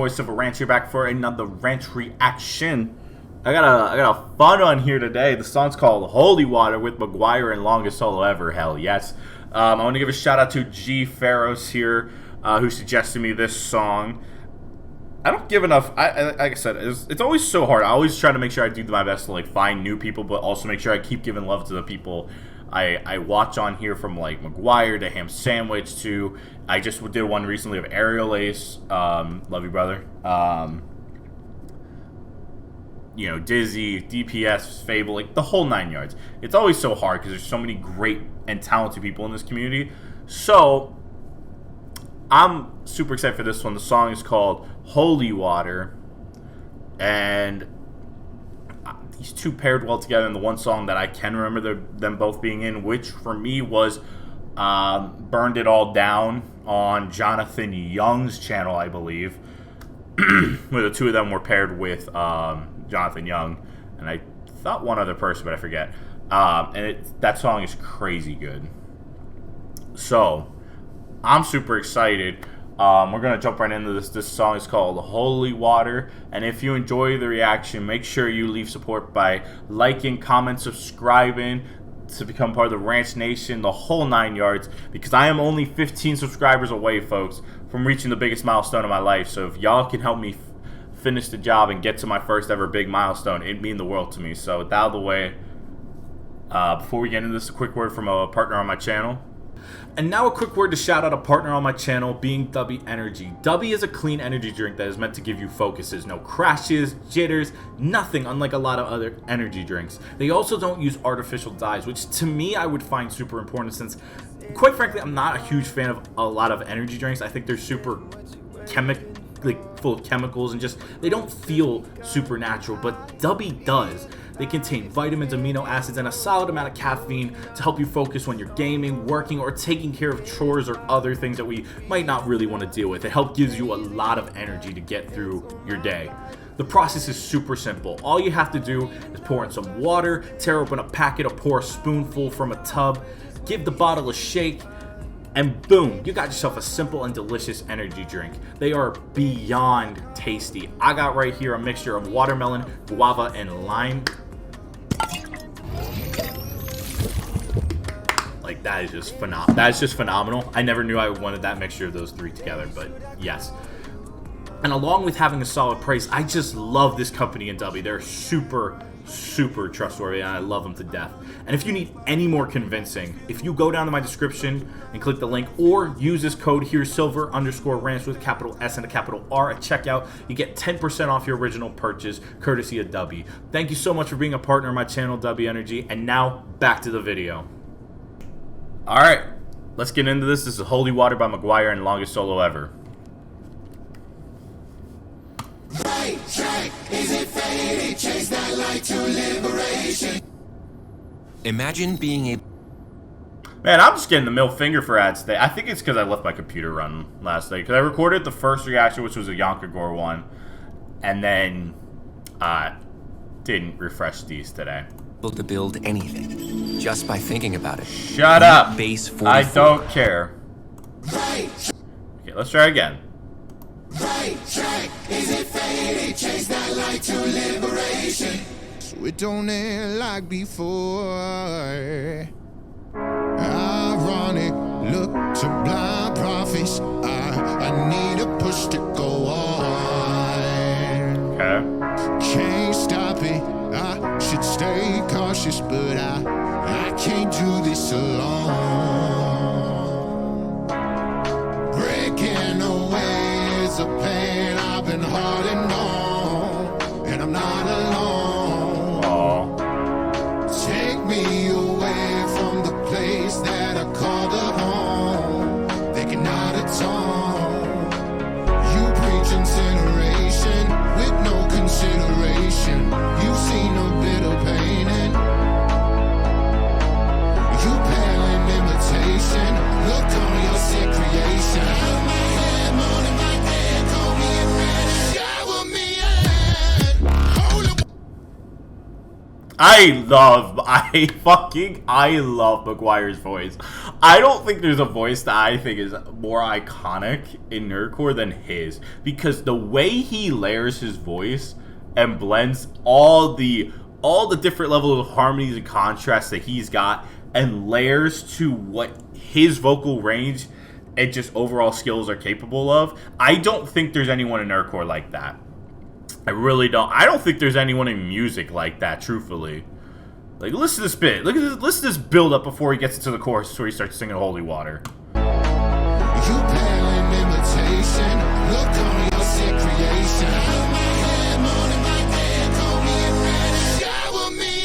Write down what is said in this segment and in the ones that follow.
voice of a ranch here, back for another ranch reaction. I got a fun one here today. The song's called Holy Water with McGwire and LongestSoloEver. Hell yes. I want to give a shout out to G Pharaohs here, who suggested me this song. I don't give enough. Like I said, it's always so hard. I always try to make sure I do my best to like find new people, but also make sure I keep giving love to the people I watch on here, from like McGwire to Ham Sandwich to I just did one recently of Aerial Ace. Love you, brother. You know, Dizzy, DPS, Fable, like the whole 9 yards. It's always so hard because there's so many great and talented people in this community. So I'm super excited for this one. The song is called Holy Water, and these two paired well together in the one song that I can remember them both being in, which for me was Burned It All Down on Jonathan Young's channel, I believe, where the two of them were paired with Jonathan Young, and I thought one other person, but I forget. That song is crazy good. So I'm super excited. We're going to jump right into this. This song is called Holy Water. And if you enjoy the reaction, make sure you leave support by liking, comment, subscribing to become part of the Ranch Nation, the whole 9 yards. Because I am only 15 subscribers away, folks, from reaching the biggest milestone of my life. So if y'all can help me finish the job and get to my first ever big milestone, it'd mean the world to me. So with that out of the way, before we get into this, a quick word from a partner on my channel. And now a quick word to shout out a partner on my channel, being Dubby Energy. Dubby is a clean energy drink that is meant to give you focuses, no crashes, jitters, nothing, unlike a lot of other energy drinks. They also don't use artificial dyes, which to me I would find super important, since quite frankly I'm not a huge fan of a lot of energy drinks. I think they're super full of chemicals and just they don't feel supernatural, but Dubby does. They contain vitamins, amino acids, and a solid amount of caffeine to help you focus when you're gaming, working, or taking care of chores or other things that we might not really want to deal with. It gives you a lot of energy to get through your day. The process is super simple. All you have to do is pour in some water, tear open a packet, or pour a spoonful from a tub, give the bottle a shake, and boom, you got yourself a simple and delicious energy drink. They are beyond tasty. I got right here a mixture of watermelon, guava, and lime. Like, that is just phenomenal. That is just phenomenal. I never knew I wanted that mixture of those three together, but yes. And along with having a solid price, I just love this company in Dubby. They're super trustworthy, and I love them to death. And if you need any more convincing, if you go down to my description and click the link, or use this code here, silver_ranch with capital S and a capital R at checkout, you get 10% off your original purchase, courtesy of Dubby. Thank you so much for being a partner of my channel, Dubby Energy. And now back to the video. All right, let's get into this. This is Holy Water by McGwire and LongestSoloEver. Right track, is it faded? Chase that light to liberation. Imagine being a... Man, I'm just getting the middle finger for ads today. I think it's because I left my computer run last night. Because I recorded the first reaction, which was a Yonkagore one, and then didn't refresh these today. To build anything just by thinking about it. Shut up. Base 44. I don't care. Okay, let's try again. Right track, is it faded? Chase that light to liberation. So it don't end like before. Ironic, look to blind prophets. I need a push to go on. Okay. Can't stop it. I should stay cautious, but I can't do this alone. Breaking away is a pain I've been holding on, and I'm not alone. Aww. Take me away from the place that I call the home. They cannot atone. You preach incineration with no consideration. You've seen a bit of pain and you pale in imitation. Look on your sick creation. Out of my head, moaning like that, call me and red. Shower me I love McGwire's voice. I don't think there's a voice that I think is more iconic in nerdcore than his, because the way he layers his voice and blends all the different levels of harmonies and contrasts that he's got and layers to what his vocal range and just overall skills are capable of. I don't think there's anyone in nerdcore like that. I really don't. I don't think there's anyone in music like that, truthfully. Like, listen to this bit. Listen to this build up before he gets into the chorus where he starts singing Holy Water. You pale in imitation, look on your sick creation. Hold my hand, moaning my hand, call me and ready. Shower me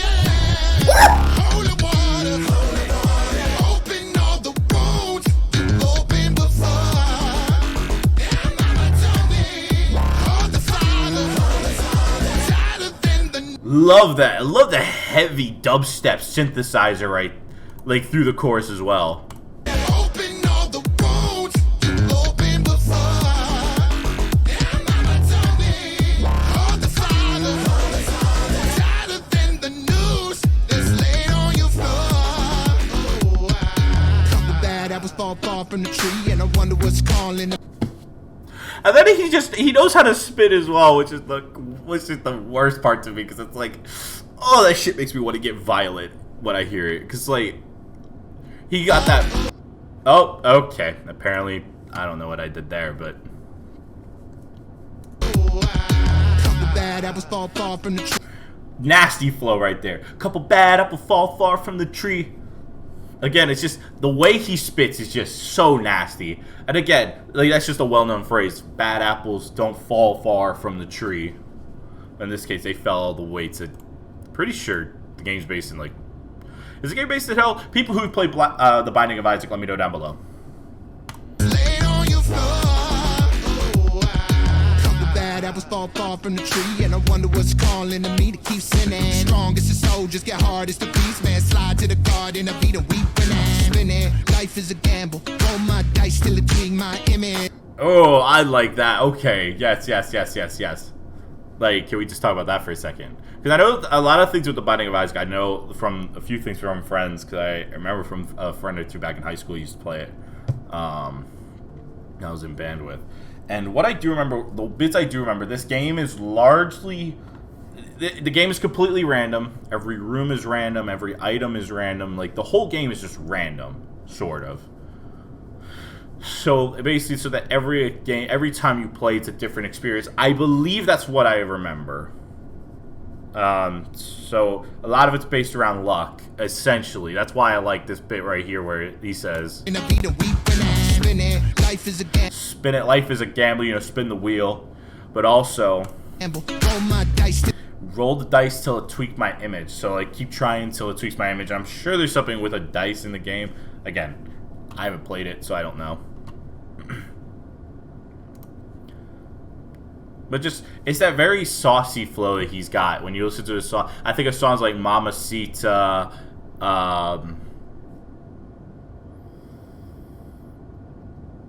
holy water, open all the wounds you've opened before. And mama told me, hold the Father, tighter than the Love that. I love the heavy dubstep synthesizer right, like, through the chorus as well. open all the wounds you've opened before. And mama told me, hold the Father, tighter than the noose that's laid on your floor. Couple bad apples fall far from the tree, and I wonder what's calling them. And then he knows how to spit as well, which is the worst part to me, because it's like, oh, that shit makes me want to get violent when I hear it, because, like, he got that. Oh, okay. Apparently, I don't know what I did there, but Couple bad apples fall far from the tree. nasty flow right there. Couple bad apple fall far from the tree. Again, it's just the way he spits is just so nasty. And again, like, that's just a well-known phrase. Bad apples don't fall far from the tree. In this case, they fell all the way to. Pretty sure the game's based in, like. Is the game based in hell? People who play The Binding of Isaac, let me know down below. Laid on your floor. Couple bad apples fall far from the tree, and I wonder what's calling to me to keep sinning. Strongest of soldiers get hardest to peace, man. Slide to the garden, I beat a weeping and spinning. Life is a gamble. Roll my dice till it twig my image. Oh, I like that. Okay. Yes. Like, can we just talk about that for a second? Because I know a lot of things with The Binding of Isaac. I know from a few things from friends, because I remember from a friend or two back in high school used to play it. I was in band with. And what I do remember, the bits I do remember, this game is largely. The game is completely random. Every room is random. Every item is random. Like, the whole game is just random, sort of. So basically, so that every time you play, it's a different experience. I believe that's what I remember. So a lot of it's based around luck, essentially. That's why I like this bit right here where he says, Life is a gamble. "Spin it, life is a gamble. You know, spin the wheel, but also Roll my dice till roll the dice till it tweaked my image." So, like, keep trying till it tweaks my image. I'm sure there's something with a dice in the game. Again, I haven't played it, so I don't know. But just, it's that very saucy flow that he's got when you listen to his song. I think of songs like Mamacita,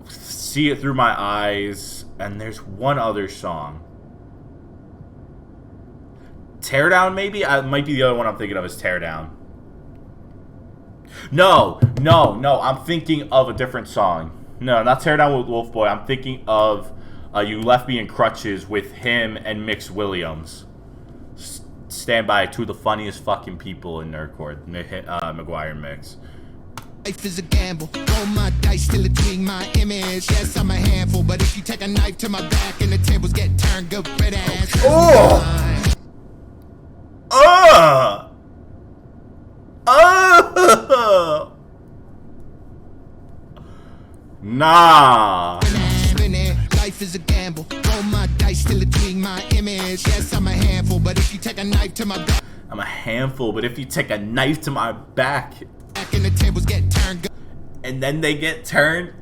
See It Through My Eyes, and there's one other song. Teardown, maybe? Might be the other one I'm thinking of is Teardown. No, I'm thinking of a different song. No, not Teardown with Wolf Boy. I'm thinking of You Left Me in Crutches with him and Mix Williams. Stand by, two of the funniest fucking people in nerdcore, McGwire and Mix. life is a gamble. Roll my dice till it twig my image. Yes, I'm a handful, but if you take a knife to my back and the tables get turned, good red ass. Nah. Life is a gamble. Roll my dice till it twig my image. Yes, I'm a handful, but if you take a knife to my back, I'm a handful, but if you take a knife to my back and the tables get turned, and then they get turned,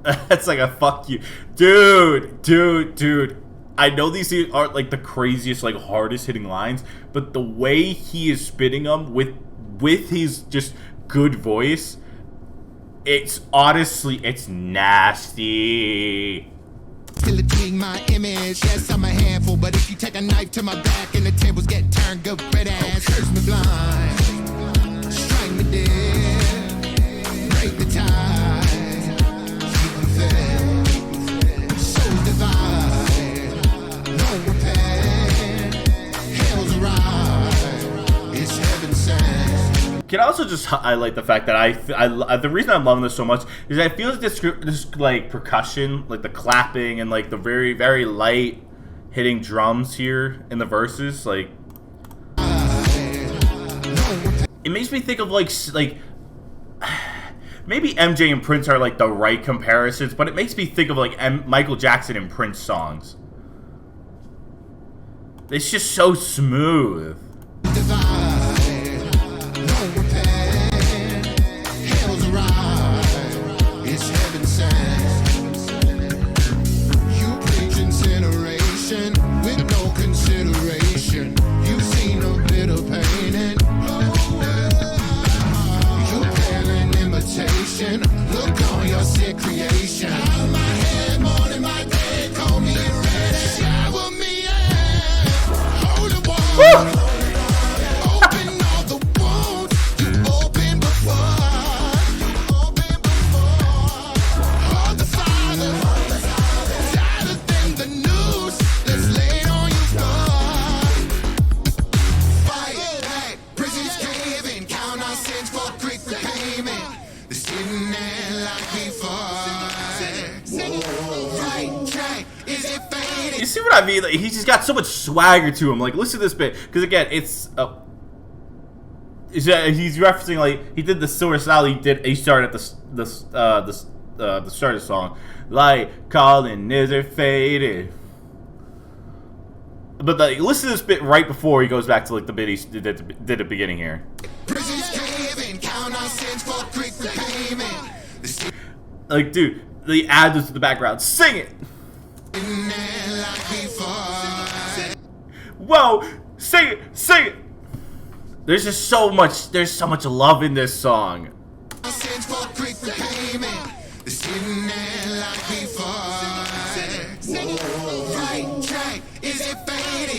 that's like a fuck you. Dude. I know these aren't like the craziest, like hardest hitting lines, but the way he is spitting them with his just good voice, it's honestly, it's nasty. till it me my image. Yes, I'm a handful, but if you take a knife to my back and the tables get turned, good red ass. Curse me blind, strike me dead, break the tie, keep me fair. Souls divide, no repair. Hell's a ride, it's heaven sent. Can I also just highlight the fact that the reason I'm loving this so much is I feel this like percussion, like the clapping and like the very, very light hitting drums here in the verses, like it makes me think of like maybe MJ and Prince are like the right comparisons, but it makes me think of like Michael Jackson and Prince songs. It's just so smooth. Look on your sick creation. Out of my head, morning, my day, call me red. Shower me in holy water. Open all the wounds you opened before. Hold the Father, tighter than the noose that's laid on your floor. Fight back, prisons caving, count our sins for quick repayment. Sitting there like before. Right track, is it faded? You see what I mean? Like, he's just got so much swagger to him. Like, listen to this bit, because again, he's referencing like he did the sort of style he started at the start of the song, like calling is it faded. But like, listen to this bit right before he goes back to like the bit he did at the beginning here. Like, dude, the ad is in the background. Sing it! Whoa! Sing it! Sing it! There's just so much love in this song.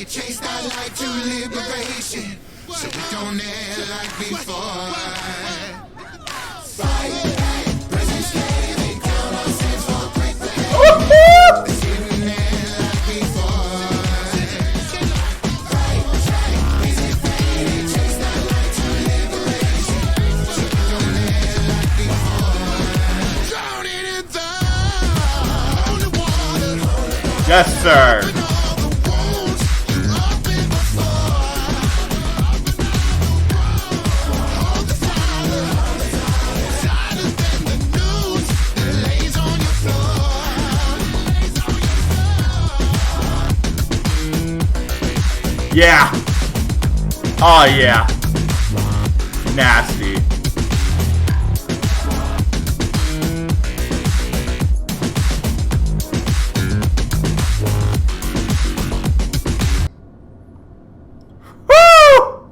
Chase that life to liberation, so we don't end like before. Fight back, presence caving, count our sins for quick repayment. Sitting there like before. Right track, is it faded? Chase that life to liberation, so we don't end like before. Drowning in the holy water. Yes, sir. Yeah. Oh, yeah. Nasty. Woo!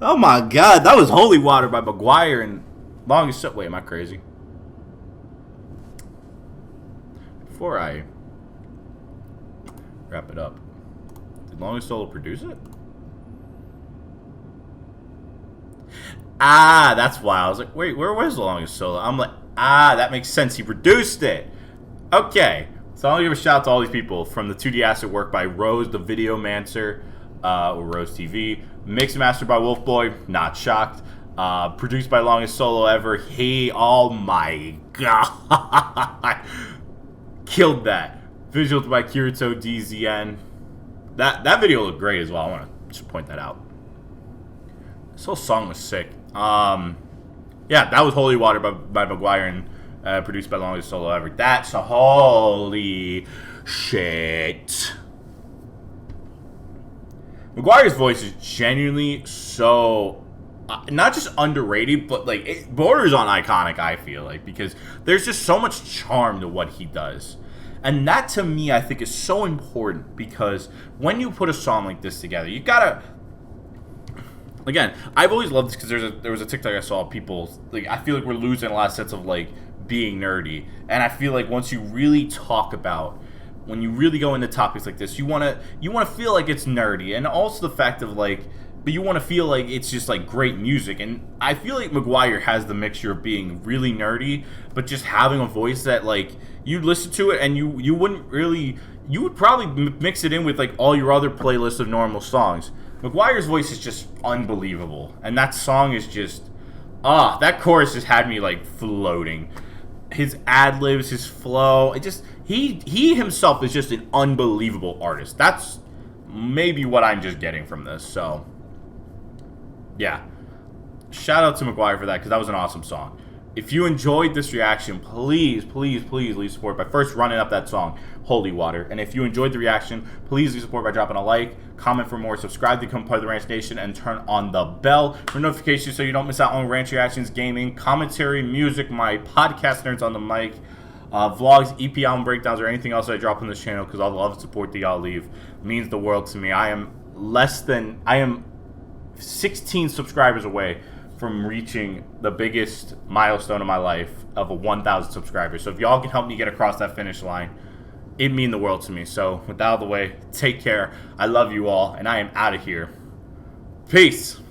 Oh my God, that was Holy Water by McGwire and Longest. Wait, am I crazy? Before I wrap it up, did Longest Solo produce it? Ah, that's why I was like, wait, where was Longest Solo? I'm like, ah, that makes sense. He produced it. Okay, so I'll give a shout out to all these people from the 2D Asset work by Rose, the Video Mancer, or Rose TV, mixed and mastered by Wolfboy. Not shocked. Produced by LongestSoloEver. He, oh my God, killed that. Visuals by Kirito DZN. That video looked great as well. I want to just point that out. This whole song was sick. Yeah, that was Holy Water by McGwire and produced by LongestSoloEver. That's a holy shit. McGwire's voice is genuinely so not just underrated, but like it borders on iconic, I feel like, because there's just so much charm to what he does. And that, to me, I think is so important, because when you put a song like this together, you gotta... Again, I've always loved this because there was a TikTok I saw people... Like, I feel like we're losing a lot of sense of, like, being nerdy. And I feel like once you really talk about, when you really go into topics like this, you want to feel like it's nerdy, and also the fact of like, but you want to feel like it's just like great music. And I feel like McGwire has the mixture of being really nerdy, but just having a voice that like you listen to it and you wouldn't really, you would probably mix it in with like all your other playlists of normal songs. McGwire's voice is just unbelievable, and that song is just that chorus just had me like floating. His ad libs, his flow, it just he himself is just an unbelievable artist. That's maybe what I'm just getting from this. So yeah, shout out to McGwire for that, because that was an awesome song. If you enjoyed this reaction, please leave support by first running up that song, Holy Water. And if you enjoyed the reaction, please leave support by dropping a like, comment for more, subscribe to become part of the Ranch Nation, and turn on the bell for notifications so you don't miss out on Ranch Reactions, gaming, commentary, music, my podcast Nerds on the Mic, vlogs, EP album breakdowns, or anything else I drop on this channel, because all the love and support that y'all leave means the world to me. I am 16 subscribers away from reaching the biggest milestone of my life of 1,000 subscribers. So if y'all can help me get across that finish line, it'd mean the world to me. So with that out of the way, take care. I love you all, and I am out of here. Peace.